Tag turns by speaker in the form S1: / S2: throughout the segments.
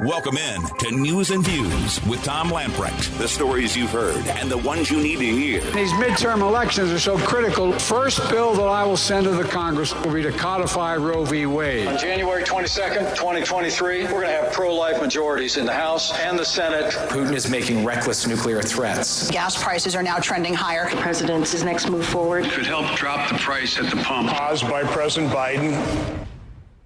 S1: Welcome in to News and Views with Tom Lamprecht. The stories you've heard and the ones you need to hear.
S2: These midterm elections are so critical. First bill that I will send to the Congress will be to codify Roe v. Wade.
S3: On January 22nd, 2023, we're going to have pro-life majorities in the House and the Senate.
S4: Putin is making reckless nuclear threats.
S5: Gas prices are now trending higher.
S6: The president's next move forward
S7: could help drop the price at the pump.
S8: Caused by President Biden.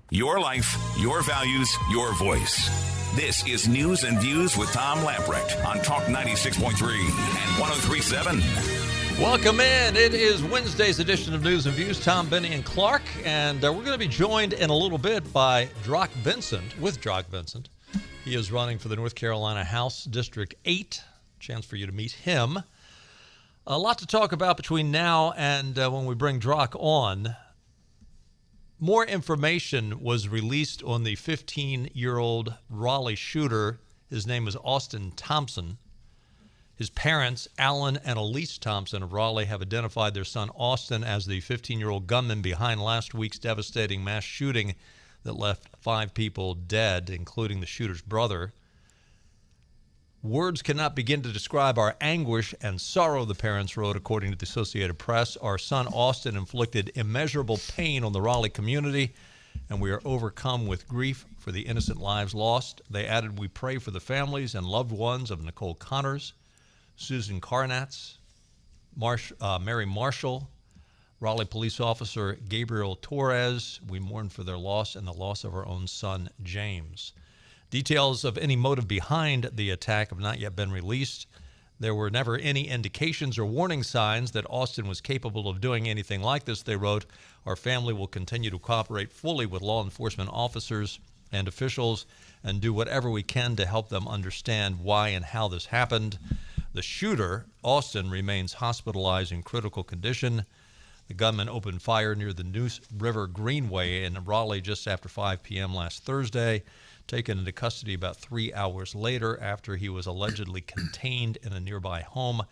S1: Your life, your values, your voice. This is News and Views with Tom Lamprecht on Talk 96.3 and 103.7.
S9: Welcome in. It is Wednesday's edition of News and Views. Tom, Benny, and Clark. And we're going to be joined in a little bit by Jock Vincent, He is running for the North Carolina House District 8. Chance for you to meet him. A lot to talk about between now and when we bring Jock on. More information was released on the 15-year-old Raleigh shooter. His name is Austin Thompson. His parents, Alan and Elise Thompson of Raleigh, have identified their son Austin as the 15-year-old gunman behind last week's devastating mass shooting that left 5 people dead, including the shooter's brother. Words cannot begin to describe our anguish and sorrow, the parents wrote, according to the Associated Press. Our son Austin inflicted immeasurable pain on the Raleigh community, and we are overcome with grief for the innocent lives lost. They added, we pray for the families and loved ones of Nicole Connors, Susan Carnatz, Mary Marshall, Raleigh police officer Gabriel Torres. We mourn for their loss and the loss of our own son, James. Details of any motive behind the attack have not yet been released. There were never any indications or warning signs that Austin was capable of doing anything like this, they wrote. Our family will continue to cooperate fully with law enforcement officers and officials and do whatever we can to help them understand why and how this happened. The shooter, Austin, remains hospitalized in critical condition. The gunman opened fire near the Neuse River Greenway in Raleigh just after 5 p.m. last Thursday. Taken into custody about 3 hours later after he was allegedly contained in a nearby home.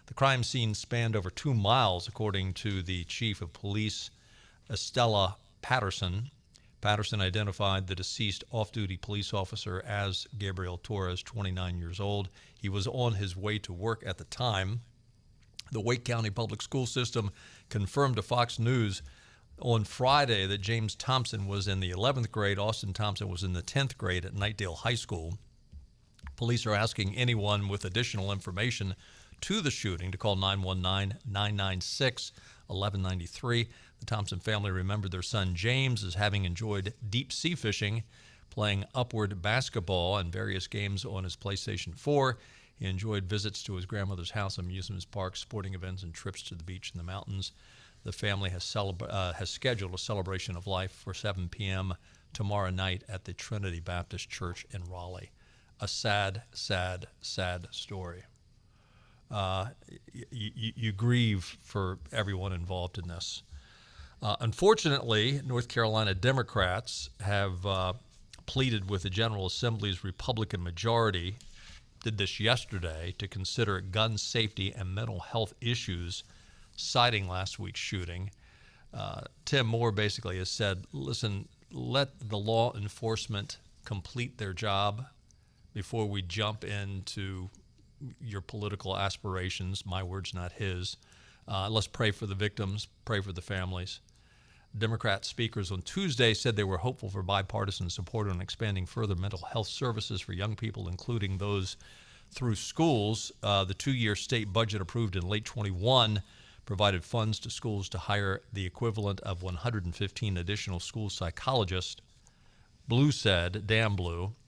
S9: The crime scene spanned over 2 miles, according to the chief of police, Estella Patterson. Patterson identified the deceased off-duty police officer as Gabriel Torres, 29 years old. He was on his way to work at the time. The Wake County Public School System confirmed to Fox News on Friday that James Thompson was in the 11th grade. Austin Thompson was in the 10th grade at Knightdale High School. Police are asking anyone with additional information to the shooting to call 919-996-1193. The Thompson family remembered their son James as having enjoyed deep sea fishing, playing upward basketball and various games on his PlayStation 4. He enjoyed visits to his grandmother's house, amusement parks, sporting events, and trips to the beach in the mountains. The family has scheduled a celebration of life for 7 p.m. tomorrow night at the Trinity Baptist Church in Raleigh. A sad, sad, sad story. You grieve for everyone involved in this. Unfortunately, North Carolina Democrats have pleaded with the General Assembly's Republican majority, did this yesterday, to consider gun safety and mental health issues, citing last week's shooting. Tim Moore basically has said, listen, let the law enforcement complete their job before we jump into your political aspirations. My words, not his. Let's pray for the victims, pray for the families. Democrat speakers on Tuesday said they were hopeful for bipartisan support on expanding further mental health services for young people, including those through schools. The 2-year state budget approved in late 21 provided funds to schools to hire the equivalent of 115 additional school psychologists. Dan Blue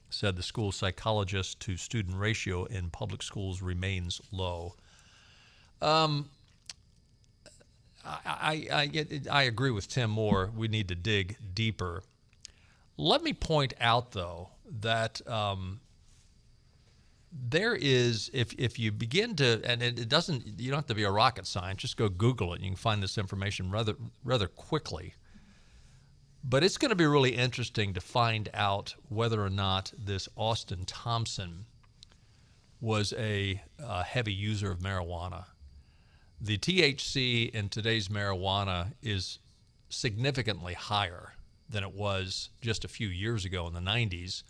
S9: said the school psychologist to student ratio in public schools remains low. I agree with Tim Moore. We need to dig deeper. Let me point out, though, that there is, if you begin to, and it doesn't, you don't have to be a rocket scientist, just go Google it. You can find this information rather quickly. But it's going to be really interesting to find out whether or not this Austin Thompson was a heavy user of marijuana. The THC in today's marijuana is significantly higher than it was just a few years ago in the 90s.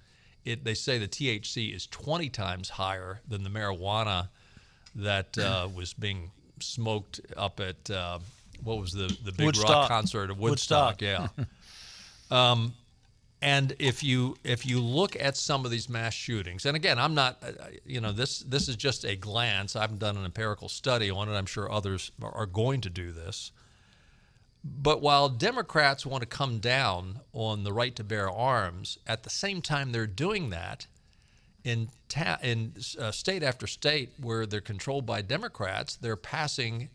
S9: they say the THC is 20 times higher than the marijuana that was being smoked up at what was the big
S10: Woodstock.
S9: rock concert of Woodstock? Yeah. And if you look at some of these mass shootings, and again, I'm not, this is just a glance. I haven't done an empirical study on it. I'm sure others are going to do this. But while Democrats want to come down on the right to bear arms, at the same time they're doing that in state after state where they're controlled by Democrats, they're passing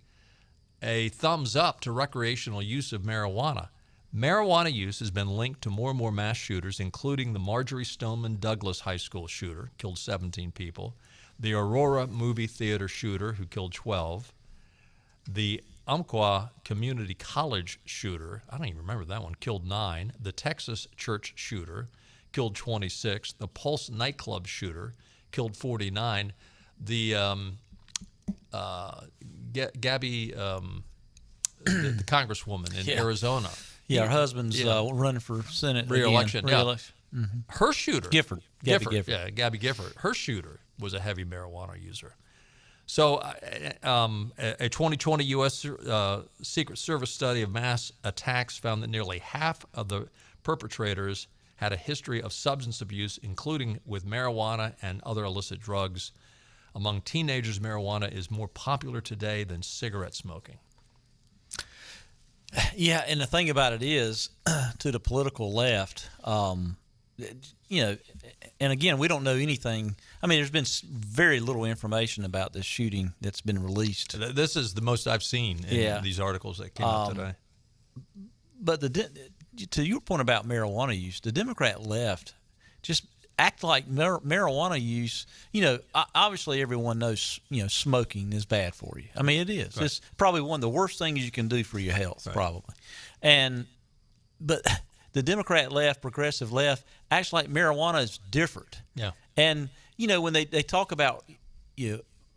S9: a thumbs up to recreational use of marijuana. Marijuana use has been linked to more and more mass shooters, including the Marjorie Stoneman Douglas High School shooter, killed 17 people, the Aurora movie theater shooter, who killed 12, the Umpqua Community College shooter, I don't even remember that one, killed 9, the Texas church shooter, killed 26, the Pulse nightclub shooter, killed 49, the Gabby, the congresswoman in Arizona.
S10: Yeah, her husband's running for Senate
S9: re-election.
S10: Again.
S9: Yeah. Mm-hmm. Her shooter,
S10: Gabby Gifford.
S9: Yeah, Gabby Gifford. Her shooter was a heavy marijuana user. So a 2020 U.S. Secret Service study of mass attacks found that nearly half of the perpetrators had a history of substance abuse, including with marijuana and other illicit drugs. Among teenagers, marijuana is more popular today than cigarette smoking.
S10: Yeah, and the thing about it is, to the political left, and again, we don't know anything. I mean, there's been very little information about this shooting that's been released.
S9: This is the most I've seen in these articles that came out today.
S10: But to your point about marijuana use, the Democrat left just act like marijuana use, obviously everyone knows, smoking is bad for you. I mean, it is. Right. It's probably one of the worst things you can do for your health, probably. But the Democrat left, progressive left, acts like marijuana is different. Yeah. And, when they talk about,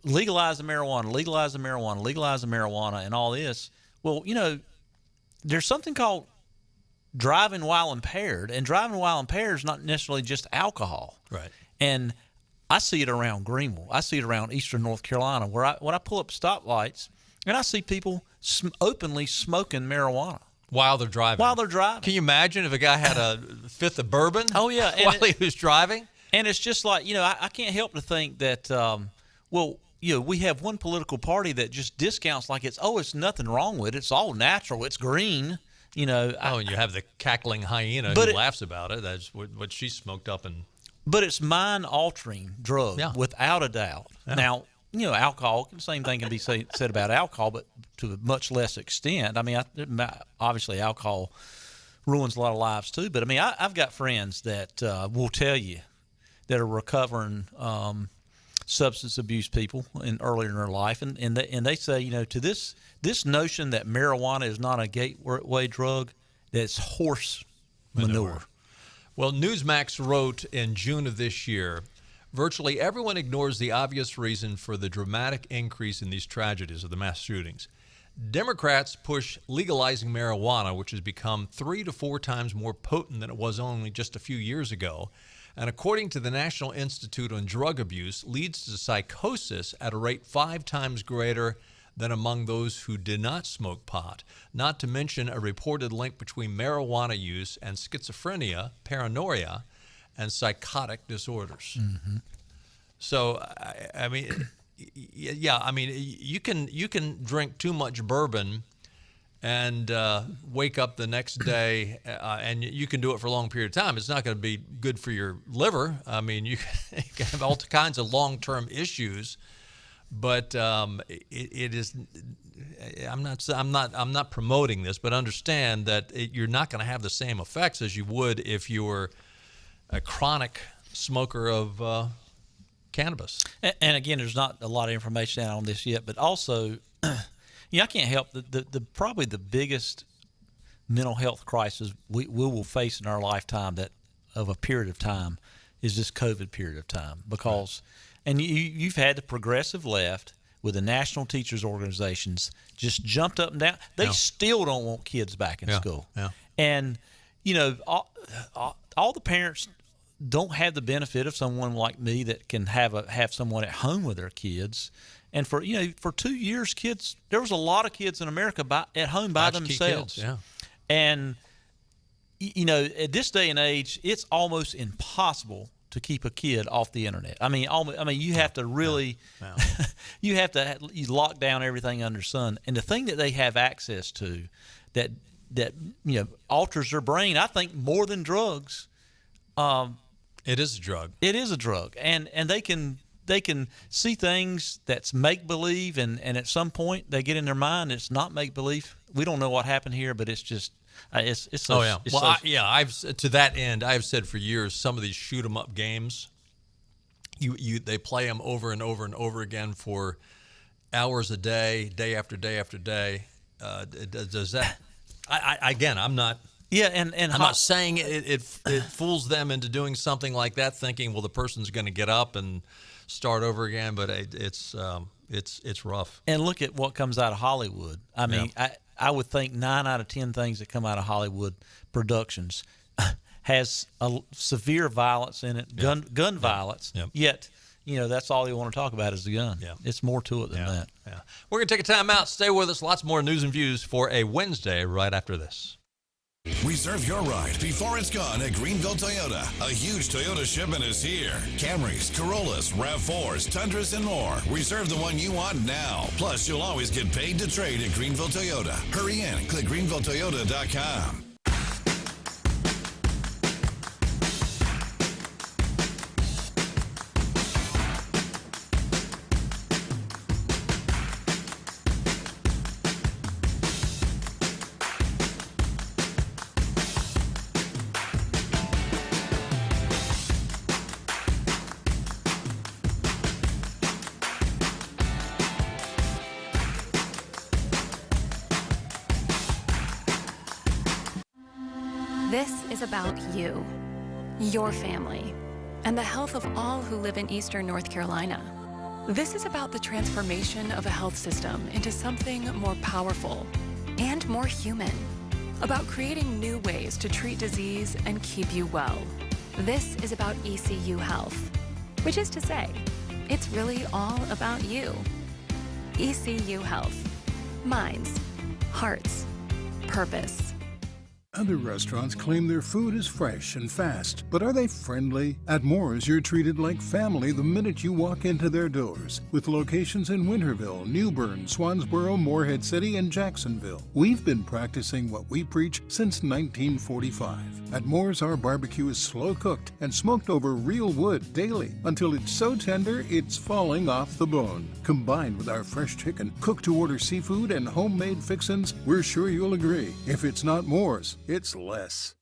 S10: legalizing marijuana and all this, well, there's something called driving while impaired, and driving while impaired is not necessarily just alcohol.
S9: Right.
S10: And I see it around Greenville. I see it around eastern North Carolina, where when I pull up stoplights, and I see people openly smoking marijuana
S9: while they're driving. Can you imagine if a guy had a fifth of bourbon?
S10: Oh yeah,
S9: while he was driving.
S10: And it's just like I can't help to think that we have one political party that just discounts like it's nothing wrong with it. It's all natural. It's green.
S9: And you have the cackling hyena who laughs about it. That's what she smoked up.
S10: But it's mind-altering drug, without a doubt. Yeah. Now, alcohol, the same thing can be said about alcohol, but to a much less extent. I mean, obviously alcohol ruins a lot of lives too. But, I mean, I've got friends that will tell you that are recovering substance abuse people earlier in their life, and they say, to this notion that marijuana is not a gateway drug, that's horse manure.
S9: Well, Newsmax wrote in June of this year, virtually everyone ignores the obvious reason for the dramatic increase in these tragedies of the mass shootings. Democrats push legalizing marijuana, which has become 3 to 4 times more potent than it was only just a few years ago, and according to the National Institute on Drug Abuse, leads to psychosis at a rate 5 times greater than among those who did not smoke pot, not to mention a reported link between marijuana use and schizophrenia, paranoia, and psychotic disorders. Mm-hmm. So, I mean, you can drink too much bourbon and wake up the next day, and you can do it for a long period of time. It's not going to be good for your liver. I mean, you can have all kinds of long-term issues, but it is. I'm not promoting this, but understand that you're not going to have the same effects as you would if you were a chronic smoker of cannabis.
S10: And again, there's not a lot of information out on this yet, but also. I can't help the probably the biggest mental health crisis we will face in our lifetime of a period of time is this COVID period of time, because and you've had the progressive left with the national teachers organizations just jumped up and down. They still don't want kids back in school. Yeah. And all the parents don't have the benefit of someone like me that can have someone at home with their kids. And for 2 years, there was a lot of kids in America at home by themselves.
S9: Kids, yeah.
S10: And at this day and age, it's almost impossible to keep a kid off the internet. I mean, you have to really, you lock down everything under the sun. And the thing that they have access to, that alters their brain, I think more than drugs.
S9: It is a drug.
S10: It is a drug, and they can see things that's make believe, and at some point they get in their mind it's not make believe. We don't know what happened here, but it's just. I've to that end, I've said for years, some of these shoot 'em up games, they play them over and over and over again for hours a day, day after day after day. Does that? I'm not. Yeah, and
S9: I'm not saying it fools them into doing something like that, thinking, well, the person's going to get up and start over again, but it's rough.
S10: And look at what comes out of Hollywood. I mean, I would think 9 out of 10 things that come out of Hollywood productions has a severe violence in it, gun violence. Yep. Yet, that's all they want to talk about is the gun. Yeah. It's more to it than that.
S9: Yeah. We're going to take a time out. Stay with us. Lots more news and views for a Wednesday right after this.
S1: Reserve your ride before it's gone at Greenville Toyota. A huge Toyota shipment is here. Camrys, Corollas, RAV4s, Tundras, and more. Reserve the one you want now. Plus, you'll always get paid to trade at Greenville Toyota. Hurry in. Click greenvilletoyota.com.
S11: This is about you, your family, and the health of all who live in Eastern North Carolina. This is about the transformation of a health system into something more powerful and more human, about creating new ways to treat disease and keep you well. This is about ECU Health, which is to say, it's really all about you. ECU Health. Minds, hearts, purpose.
S12: Other restaurants claim their food is fresh and fast, but are they friendly? At Moore's, you're treated like family the minute you walk into their doors. With locations in Winterville, New Bern, Swansboro, Morehead City, and Jacksonville. We've been practicing what we preach since 1945. At Moore's, our barbecue is slow cooked and smoked over real wood daily until it's so tender it's falling off the bone. Combined with our fresh chicken, cooked-to-order seafood, and homemade fixins, we're sure you'll agree. If it's not Moore's, it's less.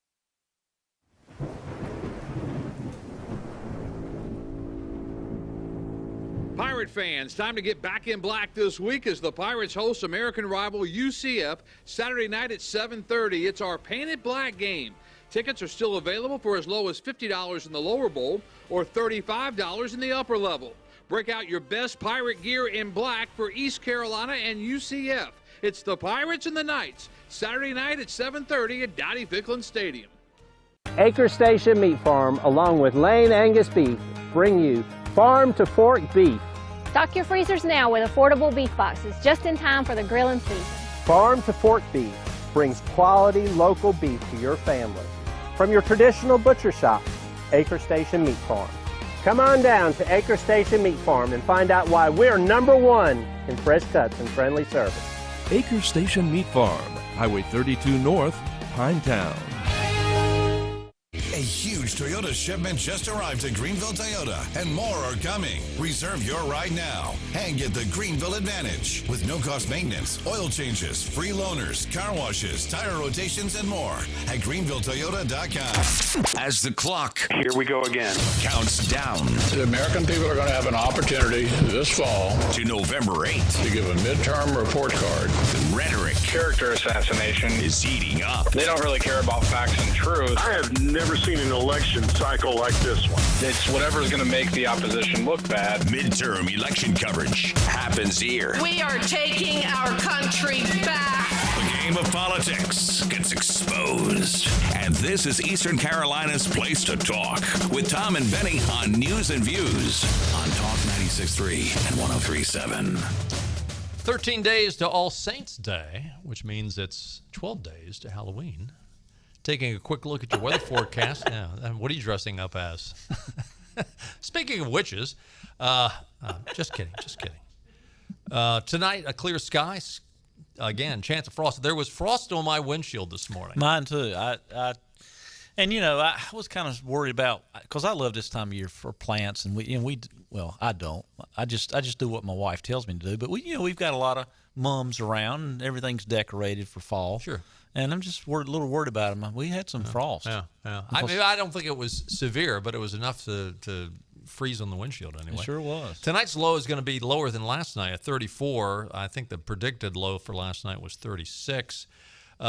S13: Pirate fans, time to get back in black this week as the Pirates host American rival UCF Saturday night at 7:30. It's our Painted Black game. Tickets are still available for as low as $50 in the lower bowl or $35 in the upper level. Break out your best Pirate gear in black for East Carolina and UCF. It's the Pirates and the Knights, Saturday night at 7:30 at Dottie Ficklin Stadium.
S14: Acre Station Meat Farm, along with Lane Angus Beef, bring you Farm to Fork Beef.
S15: Stock your freezers now with affordable beef boxes, just in time for the grilling season.
S14: Farm to Fork Beef brings quality local beef to your family. From your traditional butcher shop, Acre Station Meat Farm. Come on down to Acre Station Meat Farm and find out why we're #1 in fresh cuts and friendly service.
S16: Acre Station Meat Farm, Highway 32 North, Pinetown.
S1: A huge Toyota shipment just arrived at Greenville Toyota, and more are coming. Reserve your ride now and get the Greenville Advantage with no-cost maintenance, oil changes, free loaners, car washes, tire rotations, and more at greenvilletoyota.com. As the clock,
S8: here we go again,
S1: counts down.
S17: The American people are going to have an opportunity this fall
S1: to November 8th
S17: to give a midterm report card.
S1: The rhetoric,
S8: character assassination
S1: is heating up.
S8: They don't really care about facts and truth.
S18: I have never seen an election cycle like this one.
S8: It's whatever's going to make the opposition look bad.
S1: Midterm election coverage happens here.
S19: We are taking our country back.
S1: The game of politics gets exposed And this is Eastern Carolina's place to talk with Tom and Benny on News and Views on Talk 96.3 and 103.7.
S9: 13 days to All Saints Day, which means it's 12 days to Halloween. Taking a quick look at your weather forecast. Now, what are you dressing up as? Speaking of witches, just kidding. Tonight, a clear sky. Again, chance of frost. There was frost on my windshield this morning.
S10: Mine too. I was kind of worried about, because I love this time of year for plants, and I don't. I just do what my wife tells me to do. But we've got a lot of mums around, and everything's decorated for fall.
S9: Sure.
S10: And I'm just a little worried about them. We had some frost.
S9: Yeah. I don't think it was severe, but it was enough to freeze on the windshield anyway.
S10: It sure was.
S9: Tonight's low is going to be lower than last night at 34. I think the predicted low for last night was 36.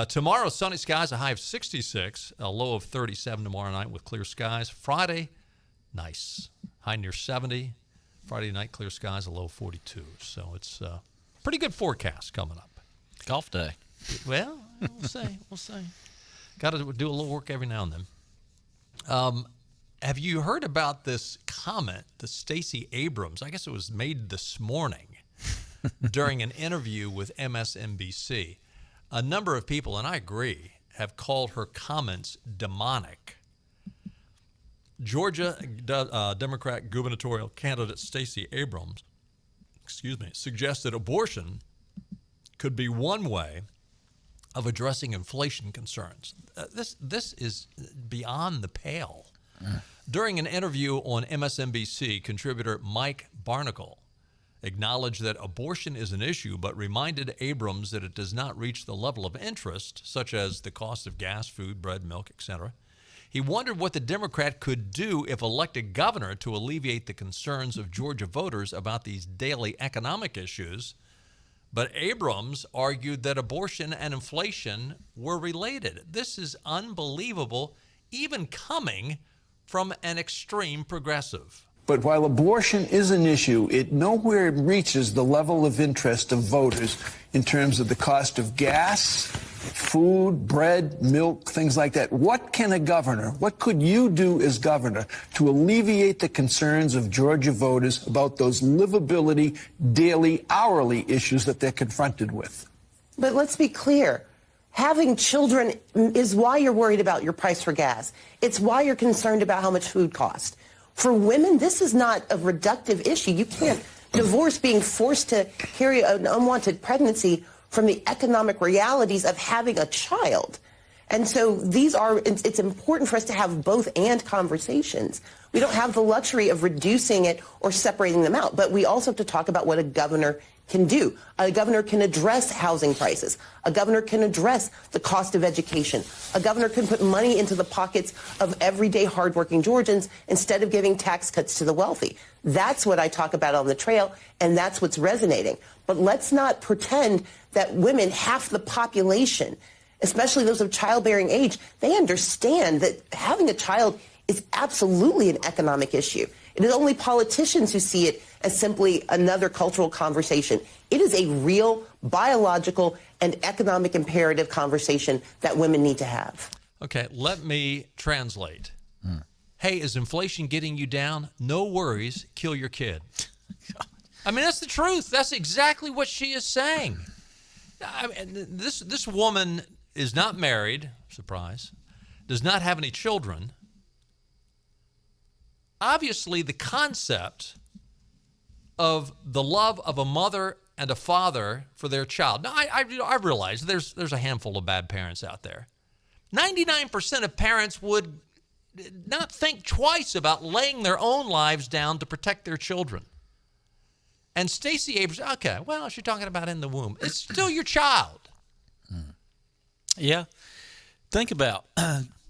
S9: Tomorrow, sunny skies, a high of 66, a low of 37 tomorrow night with clear skies. Friday, nice, high near 70. Friday night, clear skies, a low of 42. So it's a pretty good forecast coming up.
S10: Golf day.
S9: Well, we'll see. Got to do a little work every now and then. Have you heard about this comment that Stacey Abrams, I guess it was made this morning during an interview with MSNBC? A number of people, and I agree, have called her comments demonic. Georgia Democrat gubernatorial candidate Stacey Abrams, suggested abortion could be one way of addressing inflation concerns. This is beyond the pale. During an interview on MSNBC, contributor Mike Barnacle acknowledged that abortion is an issue, but reminded Abrams that it does not reach the level of interest, such as the cost of gas, food, bread, milk, etc. He wondered what the Democrat could do if elected governor to alleviate the concerns of Georgia voters about these daily economic issues. But Abrams argued that abortion and inflation were related. This is unbelievable, even coming from an extreme progressive.
S19: But while abortion is an issue, it nowhere reaches the level of interest of voters in terms of the cost of gas, food, bread, milk, things like that. What could you do as governor to alleviate the concerns of Georgia voters about those livability, daily, hourly issues that they're confronted with?
S20: But let's be clear. Having children is why you're worried about your price for gas. It's why you're concerned about how much food costs. For women, this is not a reductive issue. You can't divorce being forced to carry an unwanted pregnancy from the economic realities of having a child. And so it's important for us to have both and conversations. We don't have the luxury of reducing it or separating them out, but we also have to talk about what a governor can do. A governor can address housing prices. A governor can address the cost of education. A governor can put money into the pockets of everyday hardworking Georgians instead of giving tax cuts to the wealthy. That's what I talk about on the trail, and that's what's resonating. But let's not pretend that women, half the population, especially those of childbearing age, they understand that having a child is absolutely an economic issue. It is only politicians who see it as simply another cultural conversation. It is a real biological and economic imperative conversation that women need to have.
S9: Okay, let me translate. Hey, is inflation getting you down? No worries, kill your kid. I mean, that's the truth. That's exactly what she is saying. I mean, this woman is not married, surprise, does not have any children. Obviously, the concept of the love of a mother and a father for their child. Now, I realize there's a handful of bad parents out there. 99% of parents would not think twice about laying their own lives down to protect their children. And Stacey Abrams, okay, well, she's talking about in the womb. It's still your child.
S10: Yeah. Think about,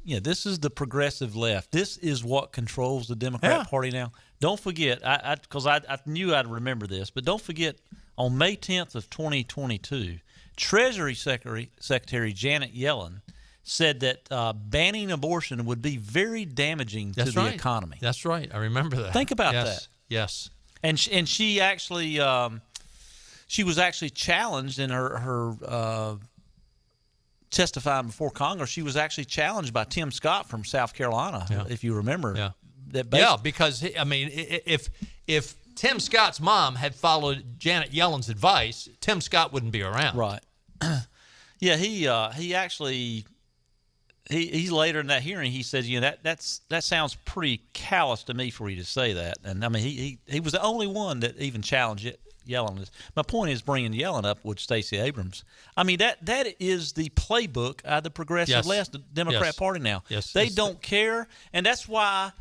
S10: this is the progressive left. This is what controls the Democrat Party now. Don't forget, because I knew I'd remember this, but don't forget, on May 10th of 2022, Treasury Secretary Janet Yellen said that banning abortion would be very damaging to the economy.
S9: That's right. I remember that.
S10: Think about that.
S9: Yes.
S10: And she actually she was actually challenged in her testifying before Congress, she was actually challenged by Tim Scott from South Carolina, if you remember.
S9: Yeah.
S10: That
S9: because, I mean, if Tim Scott's mom had followed Janet Yellen's advice, Tim Scott wouldn't be around.
S10: Right. Yeah, he actually he later in that hearing he said, that sounds pretty callous to me for you to say that. And I mean he was the only one that even challenged it. Yellen. My point is bringing Yellen up with Stacey Abrams. I mean that is the playbook of the progressive left, the Democrat Party now.
S9: Yes.
S10: They don't care, and that's why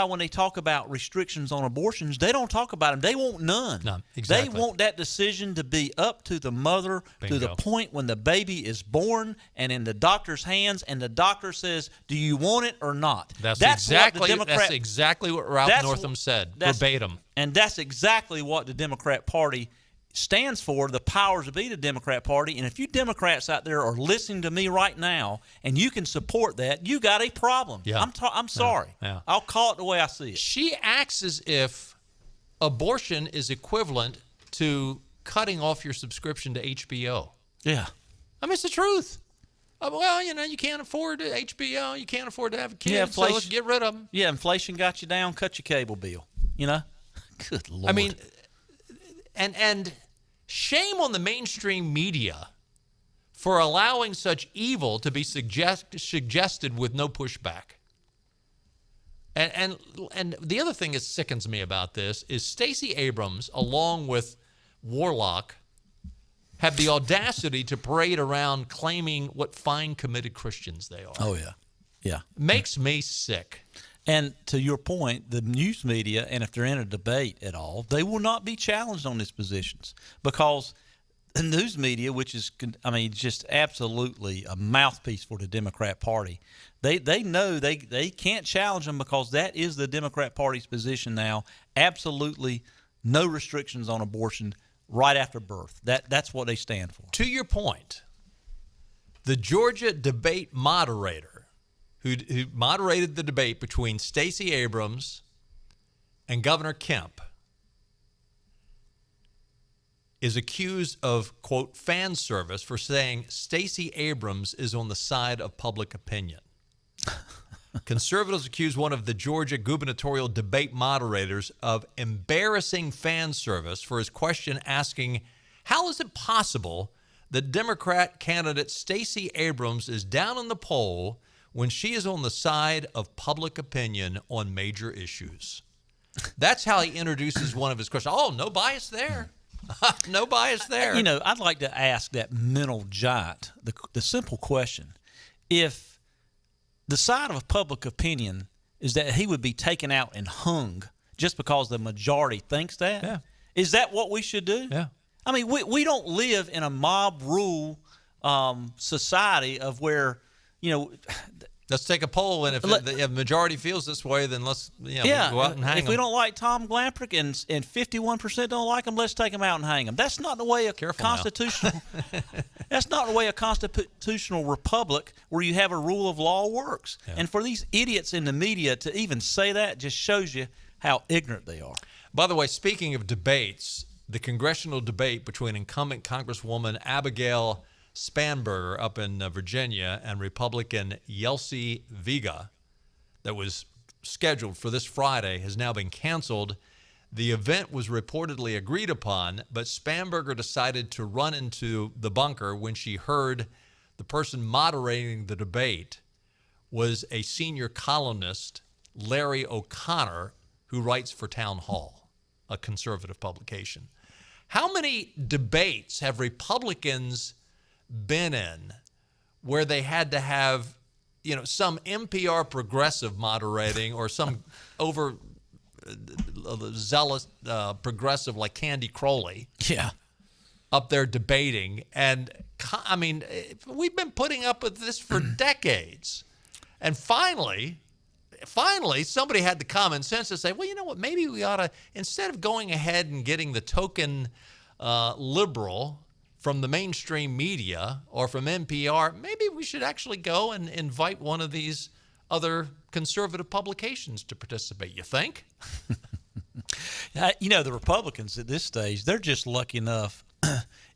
S10: when they talk about restrictions on abortions, they don't talk about them. They want none.
S9: No, exactly.
S10: They want that decision to be up to the mother to the point when the baby is born and in the doctor's hands, and the doctor says, "Do you want it or not?"
S9: That's exactly what Ralph Northam said, verbatim.
S10: And that's exactly what the Democrat Party stands for, the powers to be the Democrat Party. And if you Democrats out there are listening to me right now and you can support that, you got a problem.
S9: Yeah.
S10: I'm sorry.
S9: Yeah.
S10: I'll call it the way I see it.
S9: She acts as if abortion is equivalent to cutting off your subscription to HBO.
S10: Yeah.
S9: I mean, it's the truth. Well, you can't afford HBO. You can't afford to have a kid, so let's get rid of them.
S10: Yeah, inflation got you down. Cut your cable bill. Good Lord.
S9: I mean, and shame on the mainstream media for allowing such evil to be suggested with no pushback. And the other thing that sickens me about this is Stacey Abrams, along with Warlock, have the audacity to parade around claiming what fine, committed Christians they are.
S10: Oh, yeah. Yeah.
S9: Makes me sick.
S10: And to your point, the news media, and if they're in a debate at all, they will not be challenged on these positions because the news media, which is, just absolutely a mouthpiece for the Democrat Party, they know they can't challenge them because that is the Democrat Party's position now. Absolutely no restrictions on abortion right after birth. That's what they stand for.
S9: To your point, the Georgia debate moderator who moderated the debate between Stacey Abrams and Governor Kemp is accused of, quote, fan service for saying Stacey Abrams is on the side of public opinion. Conservatives accuse one of the Georgia gubernatorial debate moderators of embarrassing fan service for his question asking, how is it possible that Democrat candidate Stacey Abrams is down in the poll when she is on the side of public opinion on major issues? That's how he introduces one of his questions. Oh, no bias there. No bias there.
S10: I'd like to ask that mental giant the simple question. If the side of public opinion is that he would be taken out and hung just because the majority thinks that, is that what we should do?
S9: Yeah.
S10: I mean, we don't live in a mob rule society of where,
S9: let's take a poll, and if the majority feels this way, then let's go out and hang
S10: if
S9: them.
S10: we don't like Tom Glamprick and 51% don't like him, let's take him out and hang him. That's not the way a constitutional. That's not the way a constitutional republic where you have a rule of law works. Yeah. And for these idiots in the media to even say that just shows you how ignorant they are.
S9: By the way, speaking of debates, the congressional debate between incumbent Congresswoman Abigail Spanberger up in Virginia and Republican Yelsey Vega that was scheduled for this Friday has now been canceled. The event was reportedly agreed upon, but Spanberger decided to run into the bunker when she heard the person moderating the debate was a senior columnist, Larry O'Connor, who writes for Town Hall, a conservative publication. How many debates have Republicans been in where they had to have, some NPR progressive moderating or some zealous progressive like Candy Crowley up there debating? And we've been putting up with this for decades. And finally somebody had the common sense to say, well, you know what, maybe we ought to, instead of going ahead and getting the token liberal from the mainstream media or from NPR, maybe we should actually go and invite one of these other conservative publications to participate. You think?
S10: The Republicans at this stage, they're just lucky enough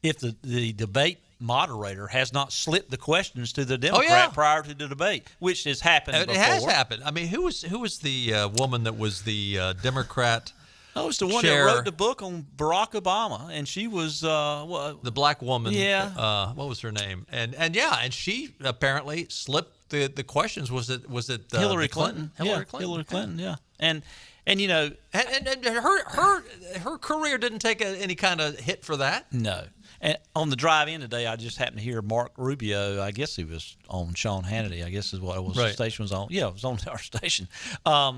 S10: if the debate moderator has not slipped the questions to the Democrat prior to the debate, which has happened before.
S9: It has happened. I mean, who was the woman that was the Democrat?
S10: Oh, it's the one that wrote the book on Barack Obama, and she was
S9: the black woman.
S10: Yeah.
S9: What was her name? And she apparently slipped the questions. Was it
S10: Hillary Clinton?
S9: Hillary Clinton.
S10: Hillary Clinton. Yeah. And you know,
S9: and her career didn't take any kind of hit for that.
S10: No. And on the drive in today, I just happened to hear Mark Rubio. I guess he was on Sean Hannity. I guess is what it was.
S9: Right.
S10: The station was on. Yeah, it was on our station.
S9: Donna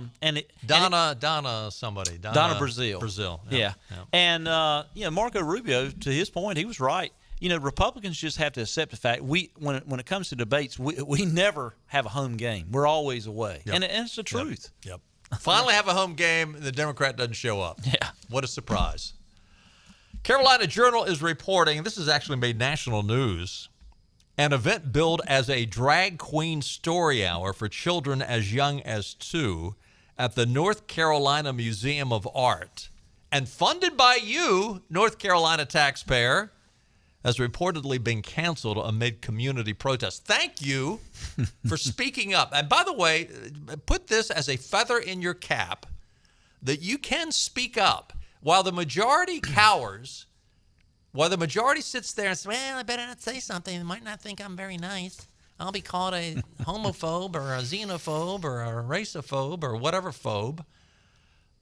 S9: Brazil.
S10: Yeah. And Marco Rubio, to his point, he was right. You know, Republicans just have to accept the fact when it comes to debates, we never have a home game. We're always away, and it's the truth.
S9: Yep. Finally have a home game, the Democrat doesn't show up.
S10: Yeah.
S9: What a surprise. Carolina Journal is reporting, this has actually made national news, an event billed as a drag queen story hour for children as young as 2 at the North Carolina Museum of Art and funded by you, North Carolina taxpayer, has reportedly been canceled amid community protests. Thank you for speaking up. And by the way, put this as a feather in your cap that you can speak up. While the majority cowers, while the majority sits there and says, well, I better not say something. They might not think I'm very nice. I'll be called a homophobe or a xenophobe or a racophobe or whatever phobe.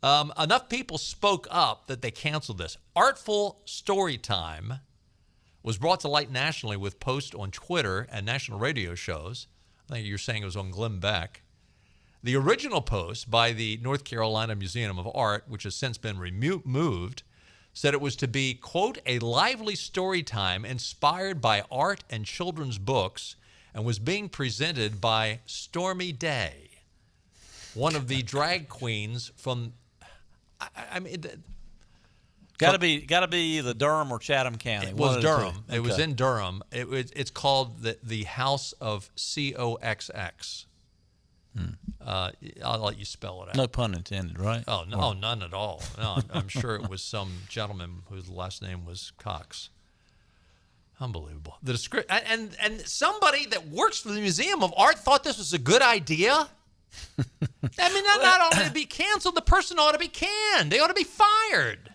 S9: Enough people spoke up that they canceled this. Artful Storytime was brought to light nationally with posts on Twitter and national radio shows. I think you're saying it was on Glenn Beck. The original post by the North Carolina Museum of Art, which has since been removed, said it was to be, quote, a lively story time inspired by art and children's books and was being presented by Stormy Day, one of the drag queens from,
S10: Got to be the Durham or Chatham County.
S9: It was Durham. Okay. It was in Durham. It's called the House of COXX. I'll let you spell it out.
S10: No pun intended, right?
S9: Oh, no, oh, none at all. No, I'm sure it was some gentleman whose last name was Cox. Unbelievable. The and somebody that works for the Museum of Art thought this was a good idea. I mean, not only to be canceled, the person ought to be canned. They ought to be fired.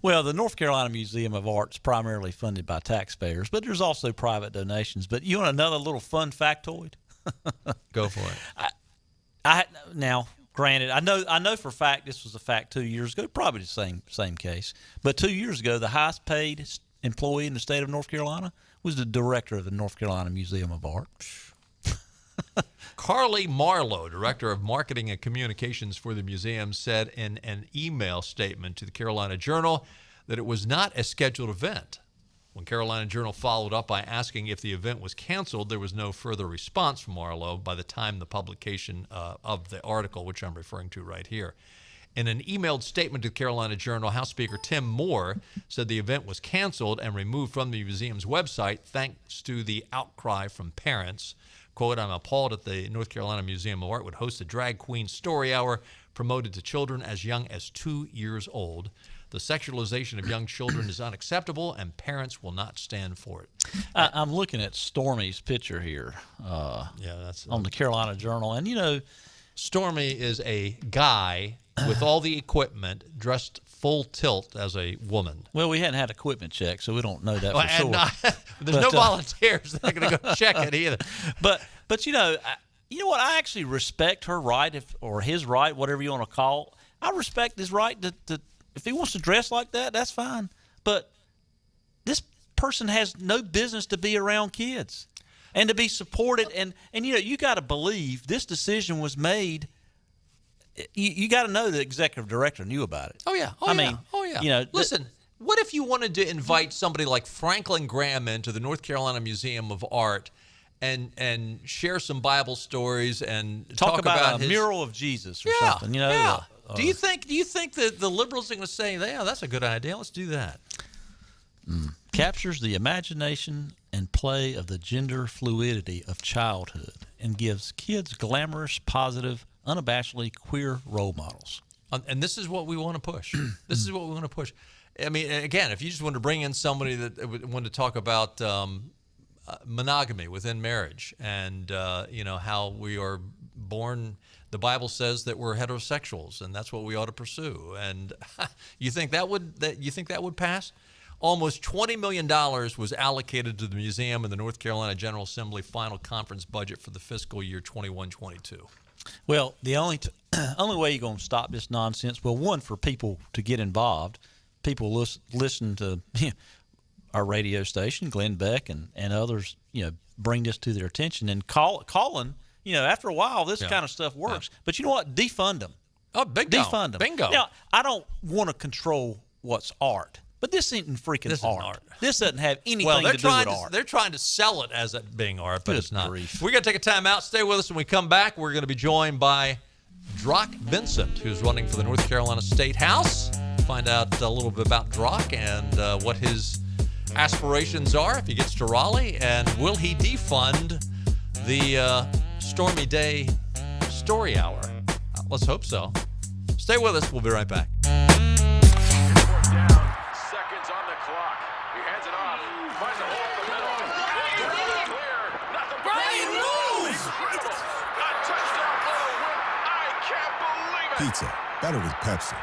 S10: Well, the North Carolina Museum of Art is primarily funded by taxpayers, but there's also private donations. But you want another little fun factoid?
S9: Go for it.
S10: Now, granted, I know for a fact this was a fact 2 years ago, probably the same case. But 2 years ago, the highest paid employee in the state of North Carolina was the director of the North Carolina Museum of Art.
S9: Carly Marlowe, Director of Marketing and Communications for the museum, said in an email statement to the Carolina Journal that it was not a scheduled event. When Carolina Journal followed up by asking if the event was canceled, there was no further response from Marlowe by the time the publication of the article, which I'm referring to right here. In an emailed statement to the Carolina Journal, House Speaker Tim Moore said the event was canceled and removed from the museum's website thanks to the outcry from parents. Quote, I'm appalled that the North Carolina Museum of Art would host a drag queen story hour promoted to children as young as 2 years old. The sexualization of young children is unacceptable, and parents will not stand for it.
S10: I'm looking at Stormy's picture here.
S9: That's
S10: on the Carolina Journal, and you know,
S9: Stormy is a guy with all the equipment, dressed full tilt as a woman.
S10: Well, we hadn't had equipment check, so we don't know that for sure.
S9: There's no volunteers that are going to go check it either.
S10: But you know what? I actually respect her right, or his right, whatever you want to call. I respect his right to if he wants to dress like that, that's fine. But this person has no business to be around kids and to be supported. And you know, you got to believe this decision was made. You got to know the executive director knew about it.
S9: Oh, yeah. I mean, you know, listen, what if you wanted to invite somebody like Franklin Graham into the North Carolina Museum of Art and share some Bible stories and talk about
S10: a mural of Jesus or something? You know,
S9: Do you think that the liberals are going to say, yeah, that's a good idea, let's do that?
S10: Captures the imagination and play of the gender fluidity of childhood and gives kids glamorous, positive, unabashedly queer role models.
S9: And this is what we want to push. This is what we want to push. I mean, again, if you just wanted to bring in somebody that wanted to talk about monogamy within marriage and, how we are born, the Bible says that we're heterosexuals and that's what we ought to pursue. And you think that would pass? Almost $20 million was allocated to the museum in the North Carolina General Assembly final conference budget for the fiscal year 21-22.
S10: Well, the only way you're going to stop this nonsense, well, one, for people to get involved, people listen to our radio station, Glenn Beck and others, bring this to their attention and calling. After a while, this kind of stuff works. Yeah. But you know what? Defund them.
S9: Oh, bingo.
S10: Defund them.
S9: Bingo.
S10: Now, I don't want to control what's art. But this ain't freaking art. This doesn't have anything to do with art.
S9: They're trying to sell it as it being art, but it's not.
S10: Grief.
S9: We're going to take a time out. Stay with us. When we come back, we're going to be joined by Drock Vincent, who's running for the North Carolina State House. Find out a little bit about Drock and what his aspirations are if he gets to Raleigh. And will he defund the Stormy Day Story Hour? Let's hope so. Stay with us. We'll be right back.
S1: Pizza, better with Pepsi.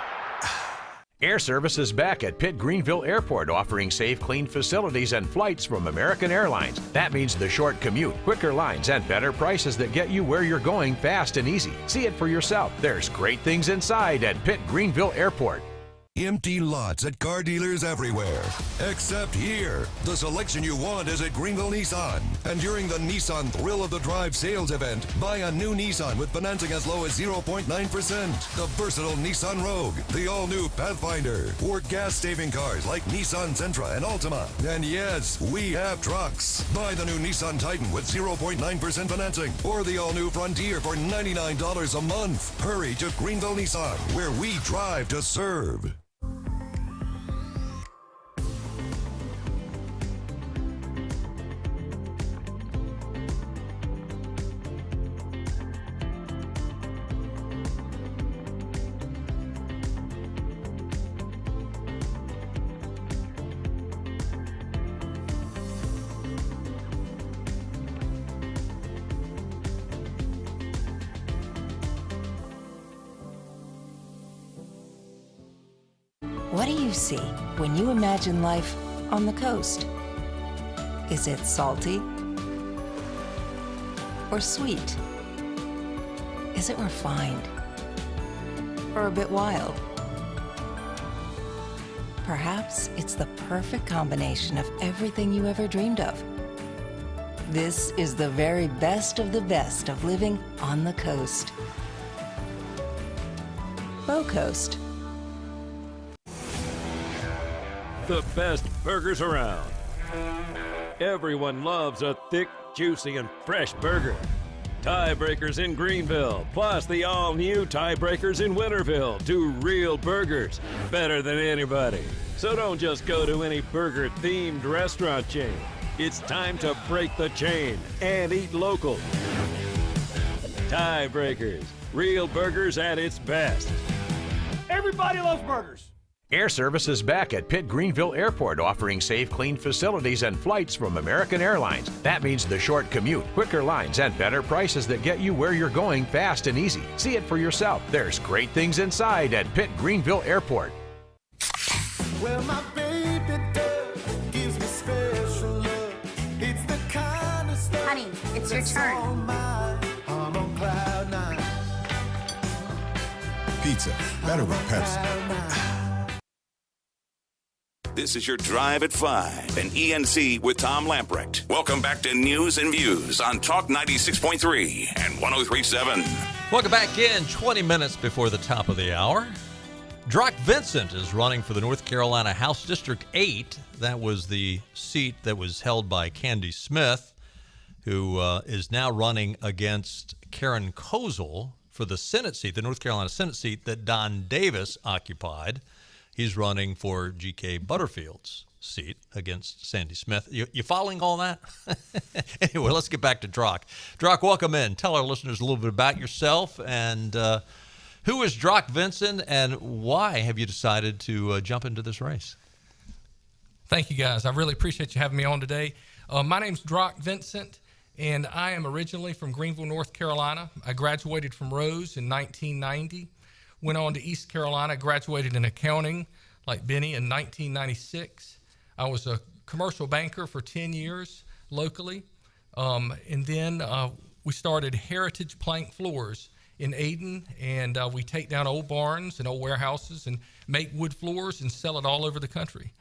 S21: Air Service is back at Pitt Greenville Airport, offering safe, clean facilities and flights from American Airlines. That means the short commute, quicker lines, and better prices that get you where you're going fast and easy. See it for yourself. There's great things inside at Pitt Greenville Airport.
S1: Empty lots at car dealers everywhere, except here. The selection you want is at Greenville Nissan. And during the Nissan Thrill of the Drive sales event, buy a new Nissan with financing as low as 0.9%. The versatile Nissan Rogue, the all-new Pathfinder, or gas-saving cars like Nissan Sentra and Altima. And yes, we have trucks. Buy the new Nissan Titan with 0.9% financing, or the all-new Frontier for $99 a month. Hurry to Greenville Nissan, where we drive to serve.
S22: What do you see when you imagine life on the coast? Is it salty or sweet? Is it refined or a bit wild? Perhaps it's the perfect combination of everything you ever dreamed of. This is the very best of the best of living on the coast. Bow Coast.
S23: The best burgers around. Everyone loves a thick, juicy, and fresh burger. Tiebreakers in Greenville, plus the all-new Tiebreakers in Winterville. Do real burgers, better than anybody. So don't just go to any burger-themed restaurant chain. It's time to break the chain and eat local. Tiebreakers, real burgers at its best.
S24: Everybody loves burgers.
S21: Air Service is back at Pitt Greenville Airport, offering safe, clean facilities and flights from American Airlines. That means the short commute, quicker lines, and better prices that get you where you're going fast and easy. See it for yourself. There's great things inside at Pitt Greenville Airport.
S25: Well, my baby does gives me special love. It's the kind of stuff.
S26: Honey, it's your turn.
S25: I'm on cloud nine.
S1: Pizza, better with Pepsi.
S27: This is your Drive at 5 and ENC with Tom Lamprecht. Welcome back to News and Views on Talk 96.3 and 103.7.
S9: Welcome back in 20 minutes before the top of the hour. Drock Vincent is running for the North Carolina House District 8. That was the seat that was held by Candy Smith, who is now running against Karen Kozel for the Senate seat, the North Carolina Senate seat that Don Davis occupied. He's running for G.K. Butterfield's seat against Sandy Smith. You following all that? Anyway, let's get back to Drock. Drock, welcome in. Tell our listeners a little bit about yourself and Who is Drock Vincent, and why have you decided to jump into this race?
S2: Thank you, guys. I really appreciate you having me on today. My name's Drock Vincent, and I am originally from Greenville, North Carolina. I graduated from Rose in 1990, went on to East Carolina, graduated in accounting like Benny in 1996. I was a commercial banker for 10 years locally, and then we started Heritage Plank Floors in Ayden, and we take down old barns and old warehouses and make wood floors and sell it all over the country.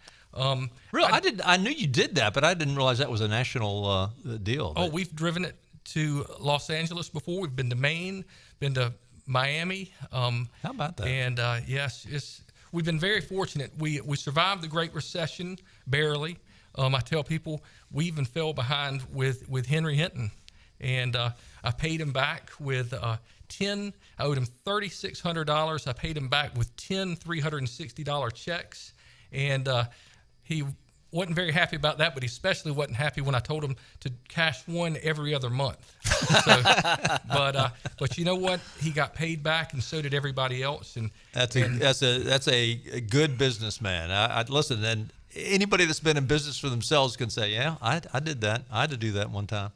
S9: Really, I knew you did that, but I didn't realize that was a national deal.
S2: Oh, we've driven it to Los Angeles before. We've been to Maine, been to Miami.
S9: How about that?
S2: And yes, we've been very fortunate. We survived the Great Recession barely. I tell people we even fell behind with Henry Hinton, and I paid him back with I owed him $3,600. I paid him back with 10 $360 checks, and he wasn't very happy about that, but he especially wasn't happy when I told him to cash one every other month. So, but you know what? He got paid back, and so did everybody else. And
S9: that's a good businessman. I listen, and anybody that's been in business for themselves can say, yeah, I did that. I had to do that one time.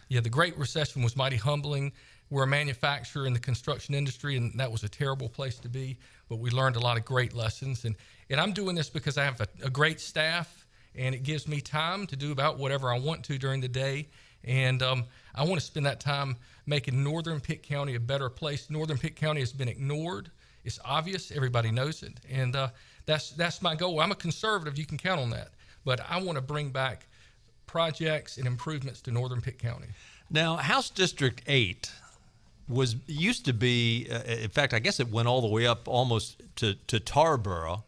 S2: Yeah, the Great Recession was mighty humbling. We're a manufacturer in the construction industry, and that was a terrible place to be, but we learned a lot of great lessons. And I'm doing this because I have a great staff, and it gives me time to do about whatever I want to during the day. And I want to spend that time making Northern Pitt County a better place. Northern Pitt County has been ignored. It's obvious. Everybody knows it. And that's my goal. I'm a conservative. You can count on that. But I want to bring back projects and improvements to Northern Pitt County.
S9: Now, House District 8 used to be, in fact, I guess it went all the way up almost to Tarboro.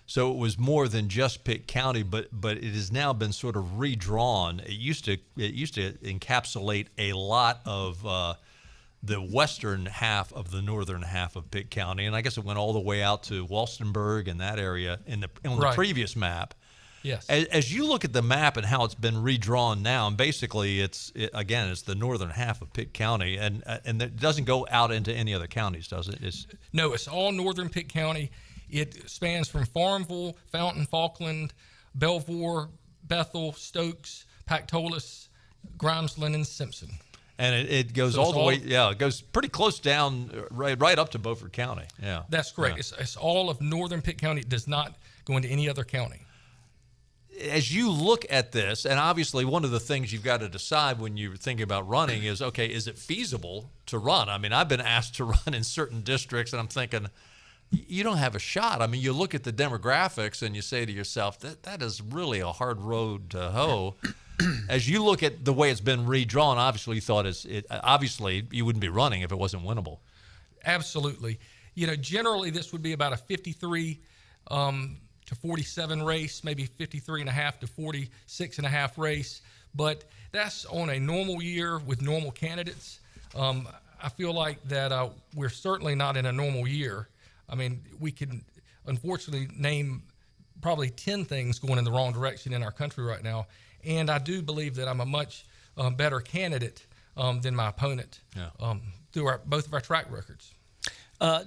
S9: So it was more than just Pitt County, but it has now been sort of redrawn. It used to encapsulate a lot of the western half of the northern half of Pitt County, and I guess it went all the way out to Walstenburg and that area on the previous map.
S2: Yes.
S9: As you look at the map and how it's been redrawn now, and basically it's the northern half of Pitt County, and it doesn't go out into any other counties, does it?
S2: No, it's all Northern Pitt County. It spans from Farmville, Fountain, Falkland, Belvoir, Bethel, Stokes, Pactolus, Grimes, Lennon, Simpson.
S9: And it goes all the way, it goes pretty close down, right up to Beaufort County. Yeah,
S2: that's correct. Yeah. It's all of Northern Pitt County. It does not go into any other county.
S9: As you look at this, and obviously one of the things you've got to decide when you're thinking about running is, okay, is it feasible to run? I mean, I've been asked to run in certain districts, and I'm thinking, you don't have a shot. I mean, you look at the demographics and you say to yourself, that is really a hard road to hoe. As you look at the way it's been redrawn, obviously you thought obviously you wouldn't be running if it wasn't winnable.
S2: Absolutely. Generally this would be about a 53 to 47 race, maybe 53.5 to 46.5 race, but that's on a normal year with normal candidates. I feel like that we're certainly not in a normal year. I mean, we can unfortunately name probably 10 things going in the wrong direction in our country right now, and I do believe that I'm a much better candidate than my opponent through both of our track records.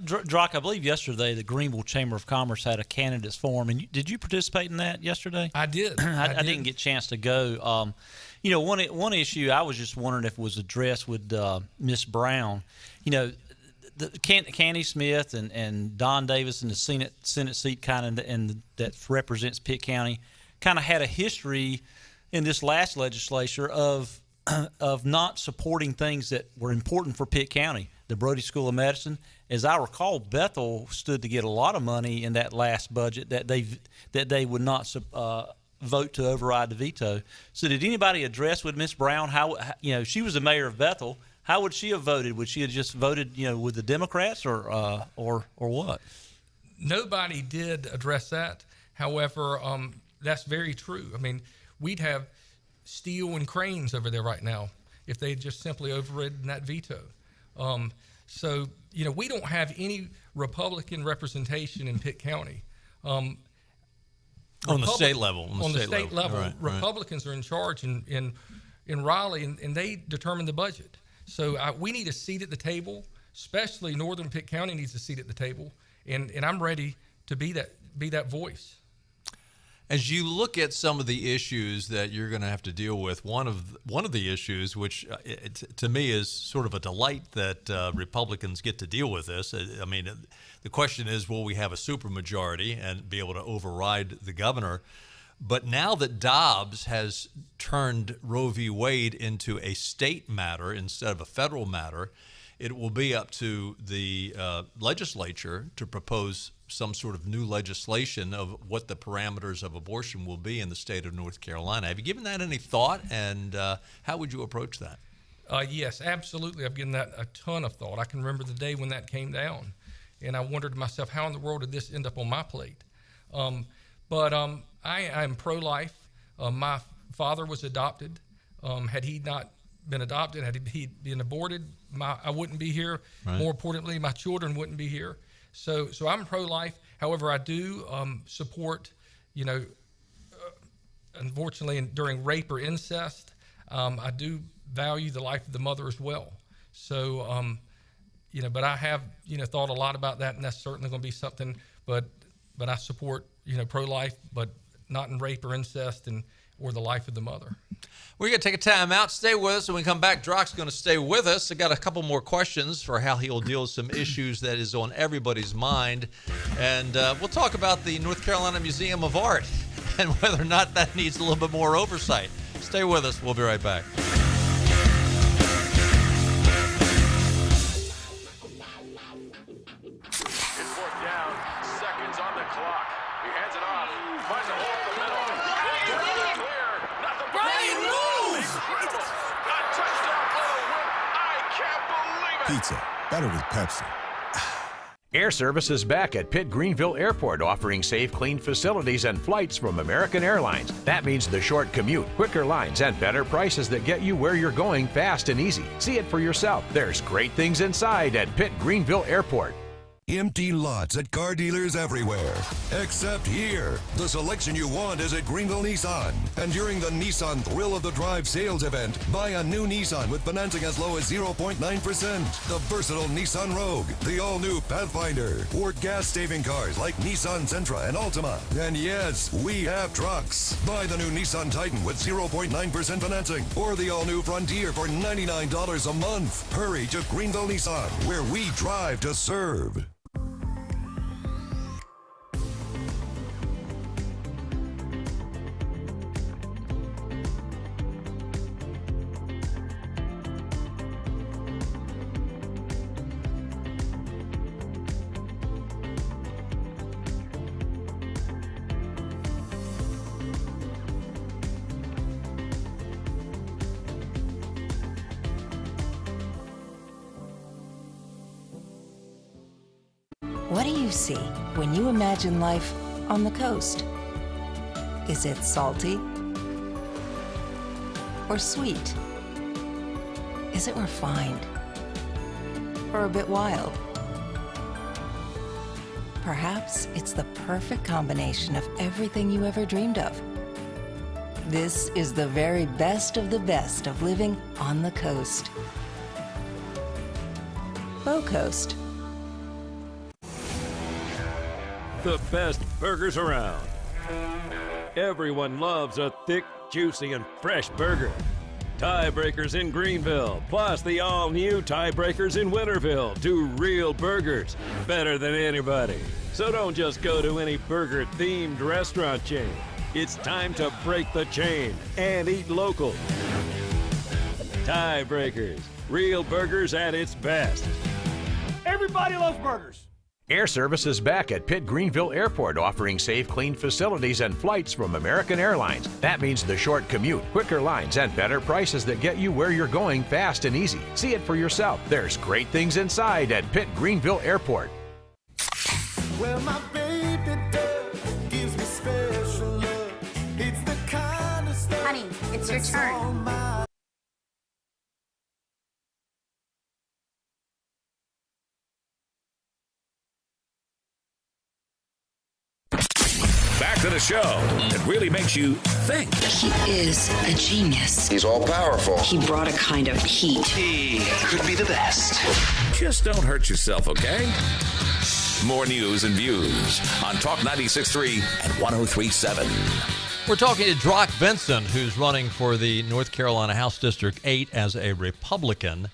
S10: Drock, I believe yesterday the Greenville Chamber of Commerce had a candidates forum, and did you participate in that yesterday?
S2: I did.
S10: I didn't get a chance to go. One issue I was just wondering if it was addressed with Miss Brown. Candy Smith and Don Davis in the Senate seat and that represents Pitt County kind of had a history in this last legislature of not supporting things that were important for Pitt County. The Brody School of Medicine, as I recall, Bethel stood to get a lot of money in that last budget that they would not vote to override the veto. So did anybody address with Miss Brown how she was the mayor of Bethel? How would she have voted? Would she have just voted, with the Democrats or what?
S2: Nobody did address that. However, that's very true. I mean, we'd have steel and cranes over there right now if they had just simply overridden that veto. So we don't have any Republican representation in Pitt County.
S9: On the state level.
S2: On the state level, right, Republicans are in charge in Raleigh, and they determine the budget. So we need a seat at the table especially Northern Pitt County needs a seat at the table, and I'm ready to be that voice.
S9: As you look at some of the issues that you're going to have to deal with, one of the issues, which to me is sort of a delight that Republicans get to deal with this. I mean, the question is, will we have a supermajority and be able to override the governor? But now that Dobbs has turned Roe v. Wade into a state matter instead of a federal matter, it will be up to the legislature to propose some sort of new legislation of what the parameters of abortion will be in the state of North Carolina. Have you given that any thought, and how would you approach that?
S2: Yes, absolutely. I've given that a ton of thought. I can remember the day when that came down, and I wondered to myself, how in the world did this end up on my plate? But I'm pro-life. My father was adopted. Had he not been adopted, had he been aborted, I wouldn't be here. Right. More importantly, my children wouldn't be here. So I'm pro-life. However, I do support, unfortunately, during rape or incest, I do value the life of the mother as well. So, but I have, thought a lot about that, and that's certainly going to be something. But I support, pro-life, but not in rape or incest or the life of the mother.
S9: We're going to take a time out. Stay with us. When we come back, Drock's going to stay with us. I got a couple more questions for how he'll deal with some issues that is on everybody's mind. And we'll talk about the North Carolina Museum of Art and whether or not that needs a little bit more oversight. Stay with us. We'll be right back.
S3: Pizza, better with Pepsi.
S21: Air Service is back at Pitt Greenville Airport, offering safe, clean facilities and flights from American Airlines. That means the short commute, quicker lines, and better prices that get you where you're going fast and easy. See it for yourself. There's great things inside at Pitt Greenville Airport.
S3: Empty lots at car dealers everywhere, except here. The selection you want is at Greenville Nissan. And during the Nissan Thrill of the Drive sales event, buy a new Nissan with financing as low as 0.9%. The versatile Nissan Rogue, the all-new Pathfinder, or gas-saving cars like Nissan Sentra and Altima. And yes, we have trucks. Buy the new Nissan Titan with 0.9% financing, or the all-new Frontier for $99 a month. Hurry to Greenville Nissan, where we drive to serve.
S22: What do you see when you imagine life on the coast? Is it salty or sweet? Is it refined or a bit wild? Perhaps it's the perfect combination of everything you ever dreamed of. This is the very best of living on the coast. Bow Coast.
S23: The best burgers around. Everyone loves a thick, juicy, and fresh burger. Tiebreakers in Greenville, plus the all-new Tiebreakers in Winterville. Do real burgers better than anybody. So don't just go to any burger-themed restaurant chain. It's time to break the chain and eat local. Tiebreakers, real burgers at its best.
S24: Everybody loves burgers.
S21: Air Service is back at Pitt Greenville Airport, offering safe, clean facilities and flights from American Airlines. That means the short commute, quicker lines, and better prices that get you where you're going fast and easy. See it for yourself. There's great things inside at Pitt Greenville Airport.
S25: Well, my baby does gives me special love. It's the kind of stuff.
S4: Honey, it's your turn.
S27: Back to the show that really makes you think.
S4: He is a genius.
S27: He's all powerful.
S4: He brought a kind of heat.
S27: He could be the best. Just don't hurt yourself, okay? More news and views on Talk 96.3 and 103.7.
S9: We're talking to Drock Vincent, who's running for the North Carolina House District 8 as a Republican.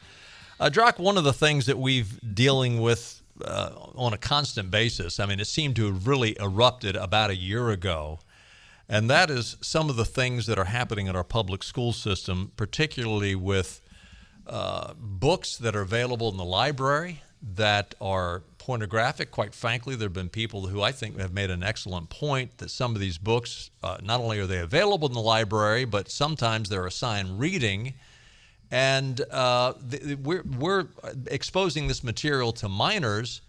S9: Drock, one of the things that we've dealing with on a constant basis, I mean, it seemed to have really erupted about a year ago, and that is some of the things that are happening in our public school system, particularly with books that are available in the library that are pornographic. Quite frankly, there have been people who I think have made an excellent point that some of these books, not only are they available in the library, but sometimes they're assigned reading. And we're exposing this material to minors,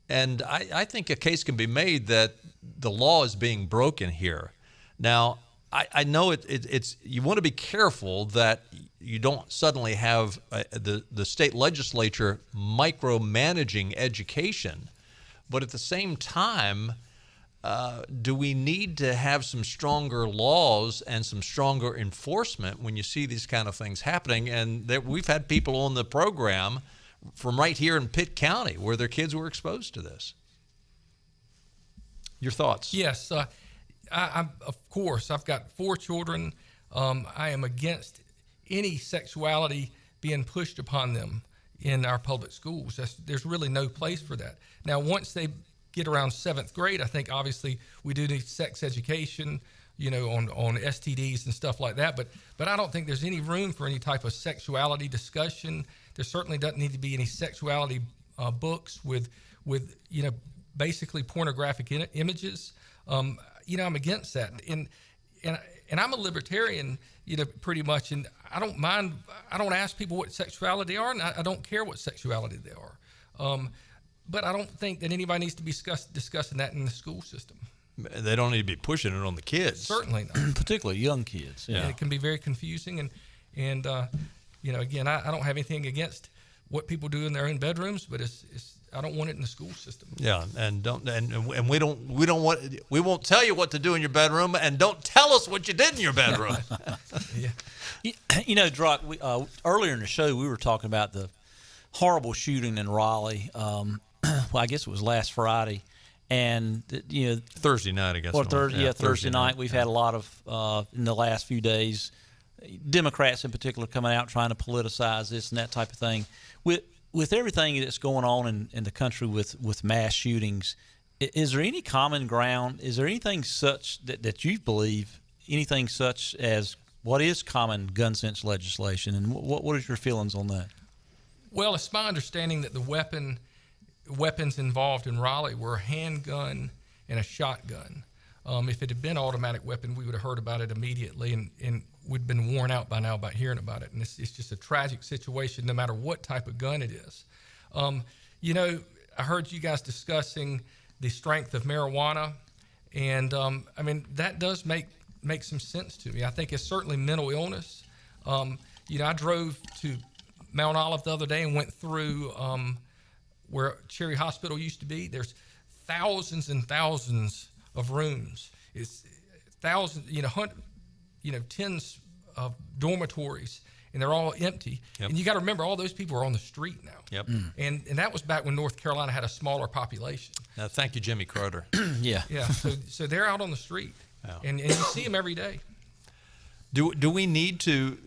S9: and I think a case can be made that the law is being broken here. Now, I know it's you want to be careful that you don't suddenly have the state legislature micromanaging education, but at the same time, do we need to have some stronger laws and some stronger enforcement when you see these kind of things happening? And we've had people on the program from right here in Pitt County where their kids were exposed to this. Your thoughts?
S2: Yes. Of course, I've got 4 children. I am against any sexuality being pushed upon them in our public schools. There's really no place for that. Now, once they get around 7th grade, I think obviously we do need sex education, on STDs and stuff like that. But I don't think there's any room for any type of sexuality discussion. There certainly doesn't need to be any sexuality books with basically pornographic images. I'm against that, and I'm a libertarian, pretty much, and I don't mind. I don't ask people what sexuality are, and I don't care what sexuality they are. But I don't think that anybody needs to be discussing that in the school system.
S9: They don't need to be pushing it on the kids.
S2: Certainly not.
S10: Particularly young kids.
S2: Yeah. And it can be very confusing. And again, I don't have anything against what people do in their own bedrooms, but I don't want it in the school system.
S9: Yeah, and we won't tell you what to do in your bedroom, and don't tell us what you did in your bedroom.
S2: Yeah.
S10: Drock, earlier in the show we were talking about the horrible shooting in Raleigh. Well, I guess it was last Friday, and
S9: Thursday night, I guess.
S10: Or Thursday night. We've had a lot of in the last few days, Democrats in particular coming out trying to politicize this and that type of thing. With everything that's going on in the country with mass shootings, is there any common ground? Is there anything such that you believe, anything such as what is common gun sense legislation, and what is your feelings on that?
S2: Well, it's my understanding that the weapons involved in Raleigh were a handgun and a shotgun. If it had been an automatic weapon, we would have heard about it immediately, and we'd been worn out by now about hearing about it. And it's just a tragic situation, no matter what type of gun it is. I heard you guys discussing the strength of marijuana, and that does make some sense to me. I think it's certainly mental illness. I drove to Mount Olive the other day and went through where Cherry Hospital used to be. There's thousands and thousands of rooms. It's thousands, tens of dormitories, and they're all empty. Yep. And you got to remember, all those people are on the street now.
S9: Yep.
S2: And that was back when North Carolina had a smaller population.
S9: Thank you, Jimmy Crowder.
S10: Yeah.
S2: Yeah. So they're out on the street, and you see them every day.
S9: Do we need to?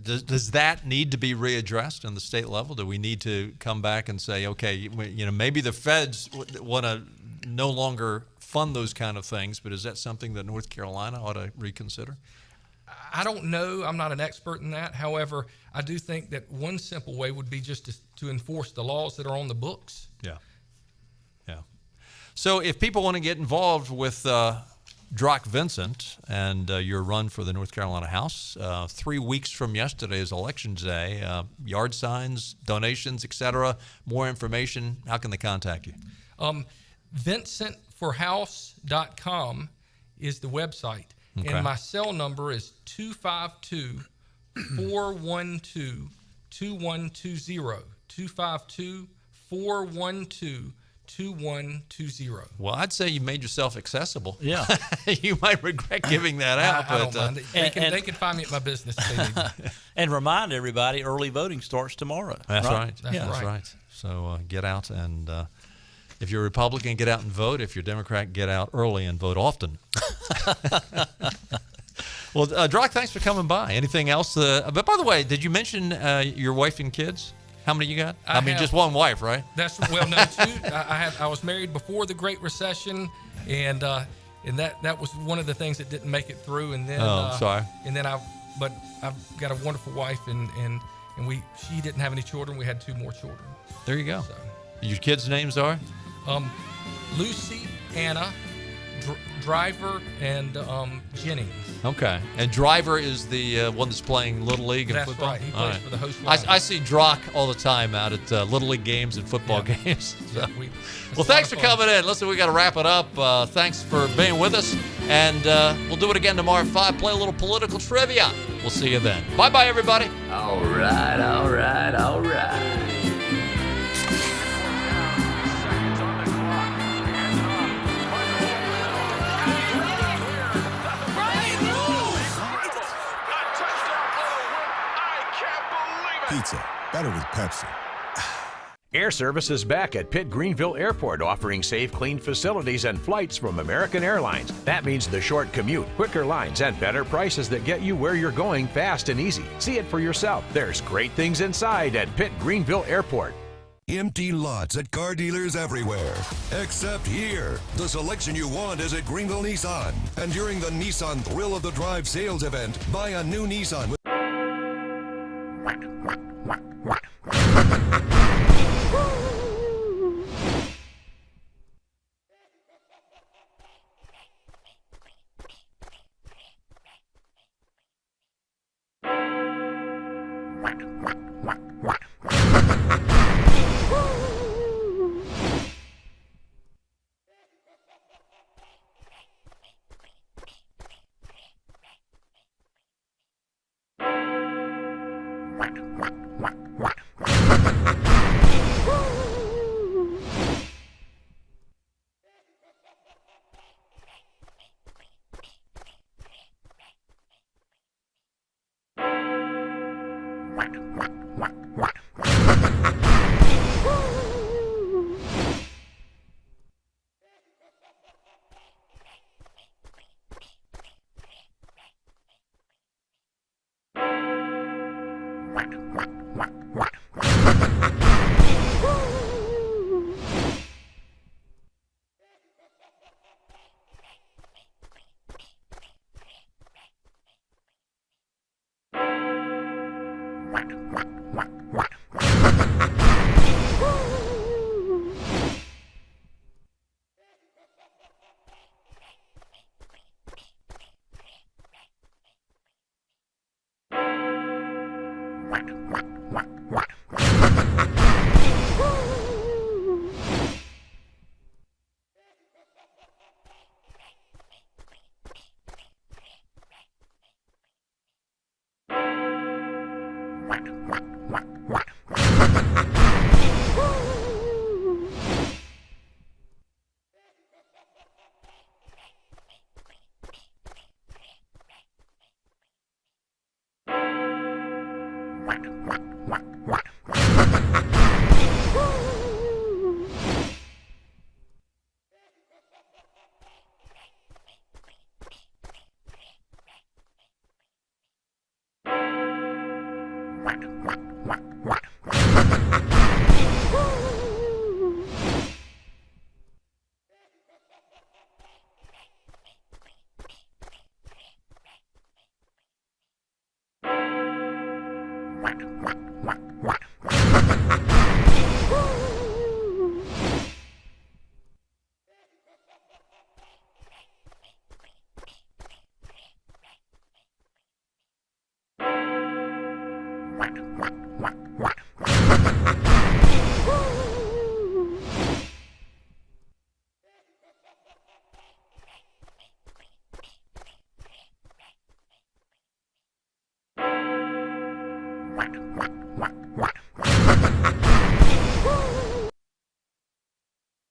S9: Does that need to be readdressed on the state level? Do we need to come back and say, okay, maybe the feds want to no longer fund those kind of things, but is that something that North Carolina ought to reconsider?
S2: I don't know. I'm not an expert in that. However, I do think that one simple way would be just to enforce the laws that are on the books.
S9: Yeah. So if people want to get involved with Drock Vincent and your run for the North Carolina House, 3 weeks from yesterday is Election Day. Yard signs, donations, etc. More information. How can they contact you?
S2: VincentForHouse.com is the website. Okay. And my cell number is 252-412-2120. 252-412-2120. 2120.
S9: Well, I'd say you made yourself accessible.
S10: Yeah.
S9: You might regret giving that out.
S2: I don't mind. They can find me at my business if they need.
S10: And remind everybody, early voting starts tomorrow.
S9: That's right.
S2: That's
S9: right. So get out and if you're a Republican, get out and vote. If you're a Democrat, get out early and vote often. Well, Drock, thanks for coming by. Anything else? But by the way, did you mention your wife and kids? How many you got? I mean, just one wife, right?
S2: No, two. I was married before the Great Recession, and that was one of the things that didn't make it through. And then,
S9: sorry.
S2: And then I've got a wonderful wife, and she didn't have any children. We had 2 more children.
S9: There you go.
S2: So,
S9: your kids' names are?
S2: Lucy, Anna, Driver, and Jennings.
S9: Okay. And Driver is the one that's playing Little League and football?
S2: That's right. He plays for the host.
S9: I see Drock all the time out at Little League games and football games. So. Well, thanks for coming in. Listen, we got to wrap it up. Thanks for being with us. And we'll do it again tomorrow at 5. Play a little political trivia. We'll see you then. Bye-bye, everybody.
S27: All right.
S5: Pizza, better with Pepsi.
S21: Air Service is back at Pitt Greenville Airport, offering safe, clean facilities and flights from American Airlines. That means the short commute, quicker lines, and better prices that get you where you're going fast and easy. See it for yourself. There's great things inside at Pitt Greenville Airport.
S3: Empty lots at car dealers everywhere, except here. The selection you want is at Greenville Nissan. And during the Nissan Thrill of the Drive sales event, buy a new Nissan with